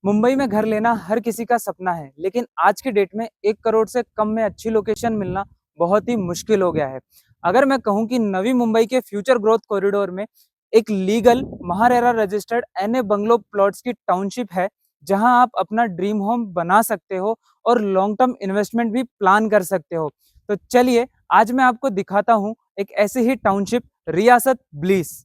मुंबई में घर लेना हर किसी का सपना है, लेकिन आज की डेट में 1 करोड़ से कम में अच्छी लोकेशन मिलना बहुत ही मुश्किल हो गया है। अगर मैं कहूं कि नवी मुंबई के फ्यूचर ग्रोथ कॉरिडोर में एक legal MahaRERA registered NA bungalow plots की टाउनशिप है, जहां आप अपना ड्रीम होम बना सकते हो और लॉन्ग टर्म इन्वेस्टमेंट भी प्लान कर सकते हो। तो चलिए आज मैं आपको दिखाता हूं एक ऐसी ही टाउनशिप, रियासत ब्लीस।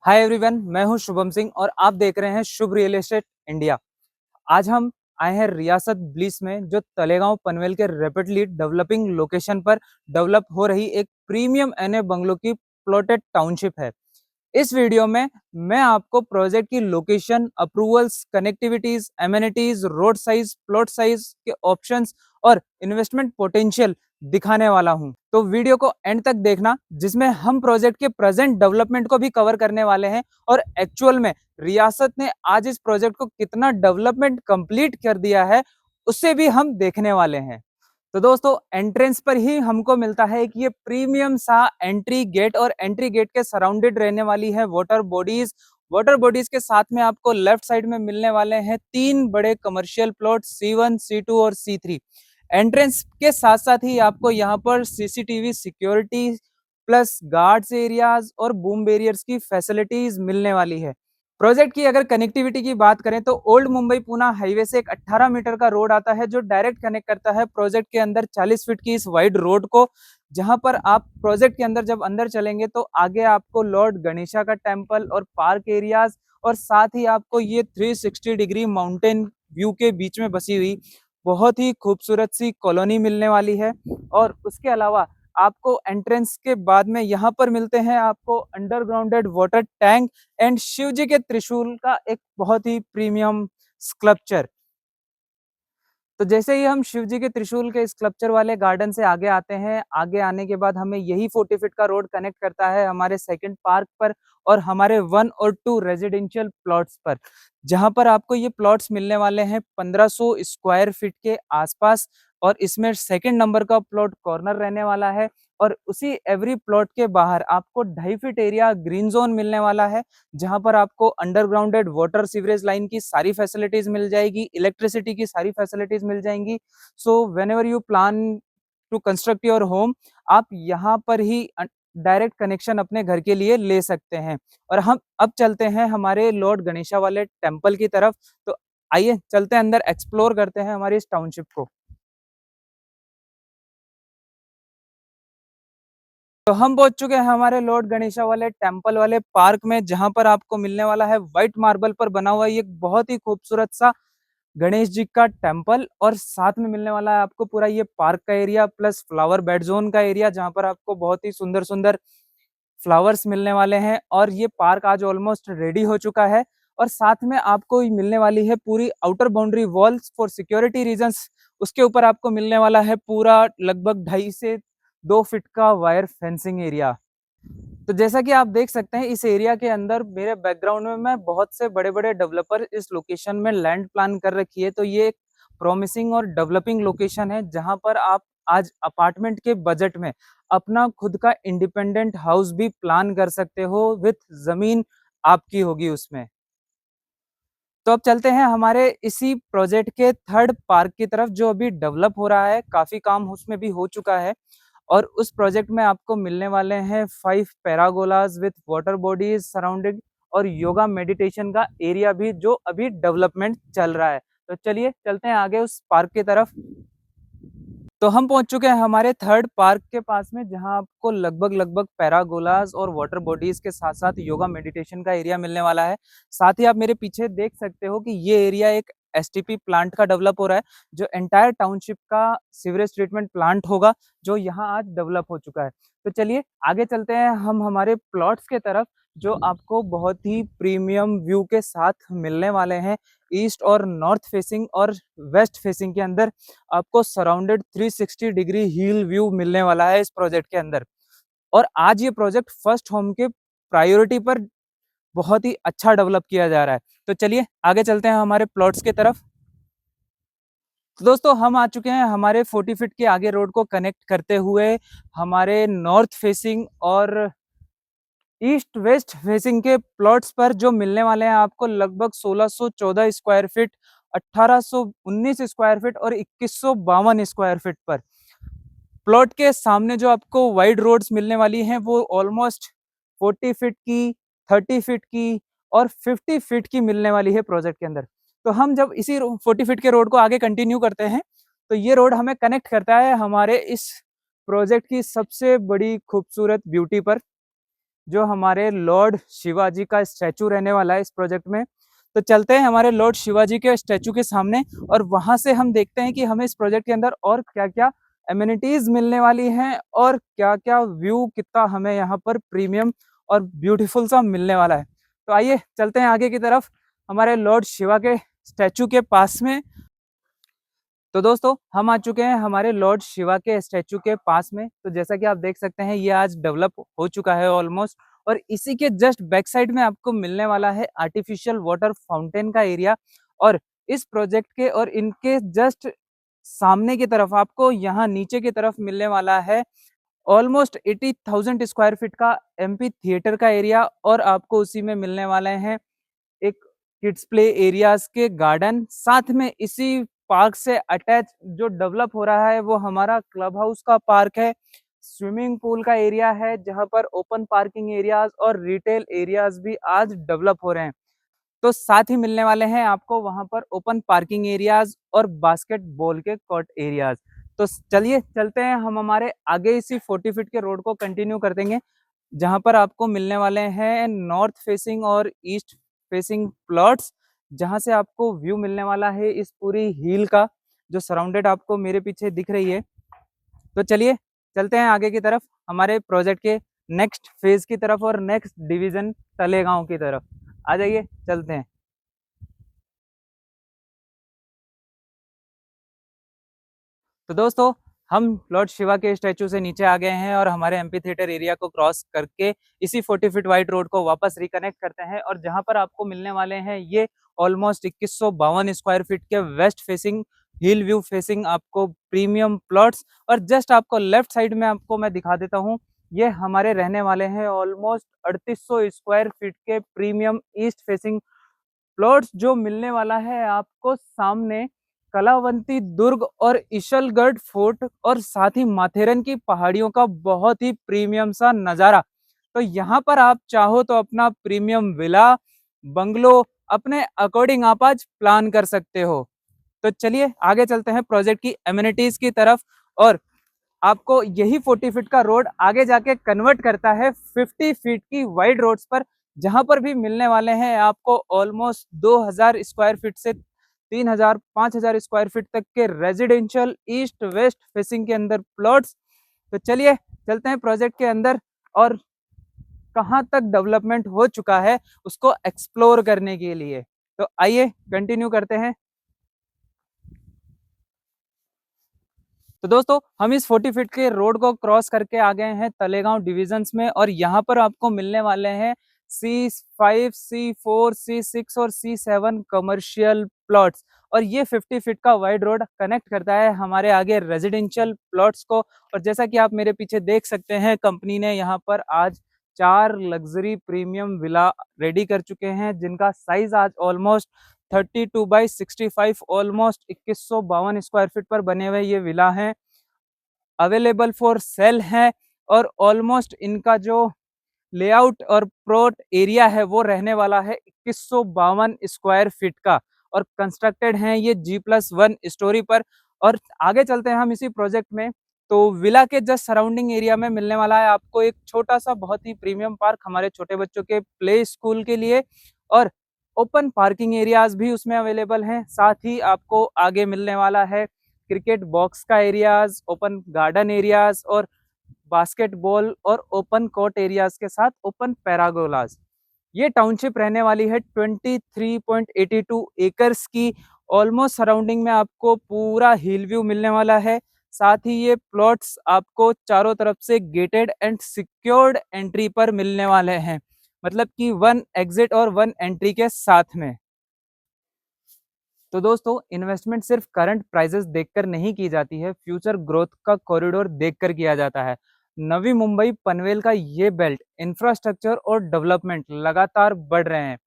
हाय एवरीवन, मैं हूं शुभम सिंह और आप देख रहे हैं शुभ रियल एस्टेट इंडिया। आज हम आए हैं रियासत ब्लिस में, जो तलेगांव पनवेल के रैपिडली डेवलपिंग लोकेशन पर डेवलप हो रही एक प्रीमियम एनए बंगलो की प्लॉटेड टाउनशिप है। इस वीडियो में मैं आपको प्रोजेक्ट की location, approvals, connectivities, amenities, road size, plot size के ऑप्शंस और इन्वेस्टमेंट पोटेंशियल दिखाने वाला हूं। तो वीडियो को एंड तक देखना, जिसमें हम प्रोजेक्ट के प्रेजेंट डेवलपमेंट को भी कवर करने वाले हैं और एक्चुअल में रियासत ने आज इस प्रोजेक्ट को कितना डेवलपमेंट कंप्लीट कर दिया है, उससे भी हम देखने वाले हैं। तो दोस्तों, एंट्रेंस पर ही हमको मिलता है कि ये प्रीमियम सा एंट्री गेट, और एंट्री गेट के सराउंडेड रहने वाली है वाटर बॉडीज। वाटर बॉडीज के साथ में आपको लेफ्ट साइड में मिलने वाले हैं 3 बड़े कमर्शियल प्लॉट, C1, C2 और C3। एंट्रेंस के साथ साथ ही आपको यहाँ पर CCTV security plus guards areas और बूम बैरियर्स की फैसिलिटीज मिलने वाली है। प्रोजेक्ट की अगर कनेक्टिविटी की बात करें तो ओल्ड मुंबई पुणे हाईवे से एक 18 मीटर का रोड आता है, जो डायरेक्ट कनेक्ट करता है प्रोजेक्ट के अंदर 40 फीट की इस वाइड रोड को। जहां पर आप प्रोजेक्ट के अंदर जब अंदर चलेंगे तो आगे आपको लॉर्ड गणेशा का टेम्पल और पार्क एरियाज, और साथ ही आपको ये 360 डिग्री माउंटेन व्यू के बीच में बसी हुई बहुत ही खूबसूरत सी कॉलोनी मिलने वाली है। और उसके अलावा आपको एंट्रेंस के बाद में यहाँ पर मिलते हैं आपको undergrounded water tank and Shiv जी के त्रिशूल का एक बहुत ही प्रीमियम स्कल्पचर। तो जैसे ही हम शिव जी के त्रिशूल के स्कल्पचर वाले गार्डन से आगे आते हैं, आगे आने के बाद हमें यही 40 फीट का रोड कनेक्ट करता है हमारे सेकंड पार्क पर और हमारे 1 और 2 रेजिडेंशियल प्लॉट्स पर, जहां पर आपको ये प्लॉट्स मिलने वाले हैं 1500 स्क्वायर फीट के आसपास। और इसमें सेकंड नंबर का प्लॉट कॉर्नर रहने वाला है, और उसी एवरी प्लॉट के बाहर आपको 2.5 फीट एरिया ग्रीन जोन मिलने वाला है, जहां पर आपको अंडरग्राउंडेड वाटर सीवरेज लाइन की सारी फैसिलिटीज मिल जाएगी, इलेक्ट्रिसिटी की सारी फैसिलिटीज मिल जाएंगी। So whenever you plan to construct your home, आप यहाँ पर ही डायरेक्ट कनेक्शन अपने घर के लिए ले सकते हैं। और हम अब चलते हैं हमारे लॉर्ड गणेशा वाले टेम्पल की तरफ। तो आइए चलते हैं अंदर, एक्सप्लोर करते हैं हमारी इस टाउनशिप को। तो हम पहुंच चुके हैं हमारे लॉर्ड गणेशा वाले टेम्पल वाले पार्क में, जहां पर आपको मिलने वाला है व्हाइट मार्बल पर बना हुआ ये बहुत ही खूबसूरत सा गणेश जी का टेम्पल, और साथ में मिलने वाला है आपको पूरा ये पार्क का area plus flower bed zone का एरिया, जहां पर आपको बहुत ही सुंदर सुंदर फ्लावर्स मिलने वाले हैं। और ये पार्क आज ऑलमोस्ट रेडी हो चुका है, और साथ में आपको मिलने वाली है पूरी outer boundary walls for security reasons. उसके ऊपर आपको मिलने वाला है पूरा लगभग 2.5 से 2 फीट का वायर फेंसिंग एरिया। तो जैसा कि आप देख सकते हैं, इस एरिया के अंदर मेरे बैकग्राउंड में मैं बहुत से बड़े बड़े डेवलपर इस लोकेशन में लैंड प्लान कर रखी है। तो ये एक प्रॉमिसिंग और डेवलपिंग लोकेशन है, जहां पर आप आज अपार्टमेंट के बजट में अपना खुद का इंडिपेंडेंट हाउस भी प्लान कर सकते हो, विथ जमीन आपकी होगी उसमें। तो अब चलते हैं हमारे इसी प्रोजेक्ट के थर्ड पार्क की तरफ, जो अभी डेवलप हो रहा है, काफी काम उसमें भी हो चुका है। और उस प्रोजेक्ट में आपको मिलने वाले हैं 5 पैरागोलाज विथ वाटर बॉडीज सराउंडेड, और योगा मेडिटेशन का एरिया भी, जो अभी डेवलपमेंट चल रहा है। तो चलिए चलते हैं आगे उस पार्क की तरफ। तो हम पहुंच चुके हैं हमारे थर्ड पार्क के पास में, जहां आपको लगभग लगभग पैरागोलाज और वाटर बॉडीज के साथ साथ योगा मेडिटेशन का एरिया मिलने वाला है। साथ ही आप मेरे पीछे देख सकते हो कि ये एरिया एक एसटीपी प्लांट का डेवलप हो रहा है, जो एंटायर टाउनशिप का सीवरेज ट्रीटमेंट प्लांट होगा, जो यहाँ आज डेवलप हो चुका है। तो चलिए आगे चलते हैं हम हमारे प्लॉट्स के तरफ, जो आपको बहुत ही प्रीमियम व्यू के साथ मिलने वाले हैं। ईस्ट और नॉर्थ फेसिंग और वेस्ट फेसिंग के अंदर आपको सराउंडेड 360 डिग्री हिल व्यू मिलने वाला है इस प्रोजेक्ट के अंदर। और आज ये प्रोजेक्ट फर्स्ट होम के प्रायोरिटी पर बहुत ही अच्छा डेवलप किया जा रहा है। तो चलिए आगे चलते हैं हमारे प्लॉट्स की तरफ। तो दोस्तों हम आ चुके हैं हमारे 40 फीट के आगे रोड को कनेक्ट करते हुए हमारे नॉर्थ फेसिंग और ईस्ट वेस्ट फेसिंग के प्लॉट्स पर, जो मिलने वाले हैं आपको लगभग 1614 स्क्वायर फीट, 1819 स्क्वायर फीट और 2152 स्क्वायर फीट पर। प्लॉट के सामने जो आपको वाइड रोड्स मिलने वाली हैं वो ऑलमोस्ट 40 फीट की, 30 फीट की और 50 फीट की मिलने वाली है प्रोजेक्ट के अंदर। तो हम जब इसी 40 फीट के रोड को आगे कंटिन्यू करते हैं तो ये रोड हमें कनेक्ट करता है हमारे इस प्रोजेक्ट की सबसे बड़ी खूबसूरत ब्यूटी पर, जो हमारे लॉर्ड शिवाजी का स्टैचू रहने वाला है इस प्रोजेक्ट में। तो चलते हैं हमारे लॉर्ड शिवाजी के स्टैचू के सामने और वहां से हम देखते हैं कि हमें इस प्रोजेक्ट के अंदर और क्या क्या एमिनिटीज मिलने वाली हैं और क्या क्या व्यू कितना हमें यहाँ पर प्रीमियम और ब्यूटीफुल सा मिलने वाला है। तो आइए चलते हैं आगे की तरफ हमारे लॉर्ड शिवा के स्टैचू के पास में। तो दोस्तों हम आ चुके हैं हमारे लॉर्ड शिवा के स्टैचू के पास में। तो जैसा कि आप देख सकते हैं ये आज डेवलप हो चुका है ऑलमोस्ट, और इसी के जस्ट बैक साइड में आपको मिलने वाला है आर्टिफिशियल वाटर फाउंटेन का एरिया। और इस प्रोजेक्ट के और इनके जस्ट सामने की तरफ आपको यहाँ नीचे की तरफ मिलने वाला है ऑलमोस्ट 80,000 स्क्वायर फीट का एमपी थिएटर का एरिया। और आपको उसी में मिलने वाले हैं एक किड्स प्ले एरियाज के गार्डन। साथ में इसी पार्क से अटैच जो डेवलप हो रहा है वो हमारा क्लब हाउस का पार्क है, स्विमिंग पूल का एरिया है, जहां पर ओपन पार्किंग एरियाज और रिटेल एरियाज भी आज डेवलप हो रहे हैं। तो साथ ही मिलने वाले हैं आपको वहां पर ओपन पार्किंग एरियाज और बास्केटबॉल के कोर्ट एरियाज। तो चलिए चलते हैं हम हमारे आगे इसी 40 फीट के रोड को कंटिन्यू कर देंगे, जहां पर आपको मिलने वाले हैं नॉर्थ फेसिंग और ईस्ट फेसिंग प्लॉट्स, जहां से आपको व्यू मिलने वाला है इस पूरी हिल का, जो सराउंडेड आपको मेरे पीछे दिख रही है। तो चलिए चलते हैं आगे की तरफ हमारे प्रोजेक्ट के नेक्स्ट फेज की तरफ और नेक्स्ट डिवीजन तलेगांव की तरफ। आ जाइए चलते हैं। तो दोस्तों हम लॉर्ड शिवा के स्टैचू से नीचे आ गए हैं और हमारे एमपी थिएटर एरिया को क्रॉस करके इसी 40 फीट वाइड रोड को वापस रिकनेक्ट करते हैं, और जहां पर आपको मिलने वाले हैं ये ऑलमोस्ट 2152 स्क्वायर फीट के वेस्ट फेसिंग हिल व्यू फेसिंग आपको प्रीमियम प्लॉट्स। और जस्ट आपको लेफ्ट साइड में आपको मैं दिखा देता हूँ, ये हमारे रहने वाले हैं ऑलमोस्ट 3800 स्क्वायर फीट के प्रीमियम ईस्ट फेसिंग प्लॉट्स, जो मिलने वाला है आपको सामने कलावंती दुर्ग और ईशलगढ़ फोर्ट और साथ ही माथेरन की पहाड़ियों का बहुत ही प्रीमियम सा नजारा। तो यहाँ पर आप चाहो तो अपना प्रीमियम विला बंगलो अपने अकॉर्डिंग आप आज प्लान कर सकते हो। तो चलिए आगे चलते हैं प्रोजेक्ट की एमिनिटीज की तरफ, और आपको यही 40 फीट का रोड आगे जाके कन्वर्ट करता है 50 फीट की वाइड रोड्स पर, जहां पर भी मिलने वाले हैं आपको ऑलमोस्ट 2000 स्क्वायर फीट से 3000 5000 स्क्वायर फीट तक के रेजिडेंशियल ईस्ट वेस्ट फेसिंग के अंदर प्लॉट्स। तो चलिए चलते हैं प्रोजेक्ट के अंदर और कहां तक डेवलपमेंट हो चुका है उसको एक्सप्लोर करने के लिए। तो आइए कंटिन्यू करते हैं। तो दोस्तों हम इस 40 फीट के रोड को क्रॉस करके आ गए हैं तलेगांव डिविजन्स में, और यहाँ पर आपको मिलने वाले हैं C5 C4 C6 और C7 कमर्शियल प्लॉट्स। और ये 50 फीट का वाइड रोड कनेक्ट करता है हमारे आगे रेजिडेंशियल प्लॉट्स को। और जैसा कि आप मेरे पीछे देख सकते हैं, कंपनी ने यहाँ पर आज 4 लग्जरी प्रीमियम विला रेडी कर चुके हैं, जिनका साइज आज ऑलमोस्ट 32/65 ऑलमोस्ट 2152 स्क्वायर फीट पर बने हुए ये विला हैं, अवेलेबल फॉर सेल हैं। और ऑलमोस्ट इनका जो लेआउट और प्लॉट एरिया है वो रहने वाला है 2152 स्क्वायर फीट का, और कंस्ट्रक्टेड हैं ये G+1 स्टोरी पर। और आगे चलते हैं हम इसी प्रोजेक्ट में। तो विला के जस्ट सराउंडिंग एरिया में मिलने वाला है आपको एक छोटा सा बहुत ही प्रीमियम पार्क हमारे छोटे बच्चों के प्ले स्कूल के लिए। और ओपन पार्किंग एरियाज भी उसमें अवेलेबल हैं। साथ ही आपको आगे मिलने वाला है क्रिकेट बॉक्स का एरियाज, ओपन गार्डन एरियाज और बास्केटबॉल और ओपन कोर्ट एरियाज के साथ ओपन पैरागोलाज। ये टाउनशिप रहने वाली है 23.82 एकर्स की। ऑलमोस्ट सराउंडिंग में आपको पूरा हिल व्यू मिलने वाला है। साथ ही ये प्लॉट्स आपको चारों तरफ से गेटेड एंड सिक्योर्ड एंट्री पर मिलने वाले हैं, मतलब कि 1 एग्जिट और 1 एंट्री के साथ में। तो दोस्तों, इन्वेस्टमेंट सिर्फ करंट प्राइसेस देखकर नहीं की जाती है, फ्यूचर ग्रोथ का कॉरिडोर देखकर किया जाता है। नवी मुंबई पनवेल का ये बेल्ट इंफ्रास्ट्रक्चर और डेवलपमेंट लगातार बढ़ रहे हैं।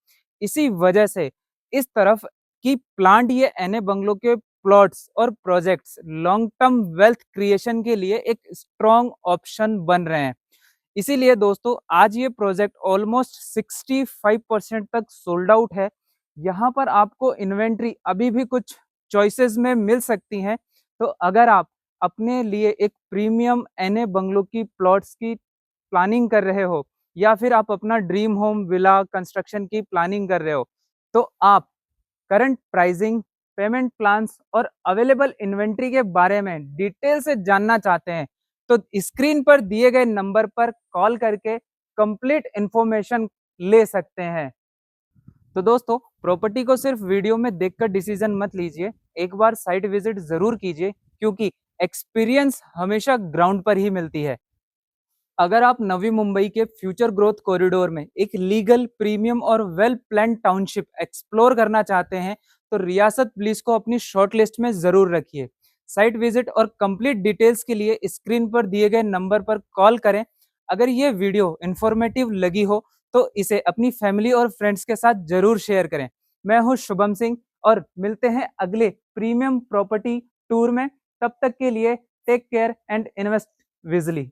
इसी वजह से इस तरफ की प्लांट ये एनए बंगलो के प्लॉट्स और projects long term wealth creation के लिए एक स्ट्रॉन्ग ऑप्शन बन रहे हैं। इसीलिए दोस्तों, आज ये प्रोजेक्ट ऑलमोस्ट 65% तक सोल्ड आउट है। यहाँ पर आपको इन्वेंट्री अभी भी कुछ चॉइसेस में मिल सकती हैं। तो अगर आप अपने लिए एक प्रीमियम एनए बंगलो की प्लॉट्स की प्लानिंग कर रहे हो, या फिर आप अपना ड्रीम होम विला कंस्ट्रक्शन की प्लानिंग कर रहे हो, तो आप करंट प्राइसिंग, पेमेंट प्लान्स और अवेलेबल इन्वेंट्री के बारे में डिटेल से जानना चाहते हैं, तो स्क्रीन पर दिए गए नंबर पर कॉल करके कंप्लीट इंफॉर्मेशन ले सकते हैं। तो दोस्तों, प्रॉपर्टी को सिर्फ वीडियो में देखकर डिसीजन मत लीजिए, एक बार साइट विजिट जरूर कीजिए, क्योंकि एक्सपीरियंस हमेशा ग्राउंड पर ही मिलती है। अगर आप नवी मुंबई के फ्यूचर ग्रोथ कॉरिडोर में एक लीगल, प्रीमियम और वेल प्लान टाउनशिप एक्सप्लोर करना चाहते हैं, तो रियासत ब्लिस को अपनी शॉर्ट लिस्ट में जरूर रखिए। साइट विजिट और कंप्लीट डिटेल्स के लिए स्क्रीन पर दिए गए नंबर पर कॉल करें। अगर ये वीडियो इंफॉर्मेटिव लगी हो तो इसे अपनी फैमिली और फ्रेंड्स के साथ जरूर शेयर करें। मैं हूं शुभम सिंह, और मिलते हैं अगले प्रीमियम प्रॉपर्टी टूर में। तब तक के लिए टेक केयर एंड इन्वेस्ट विजली।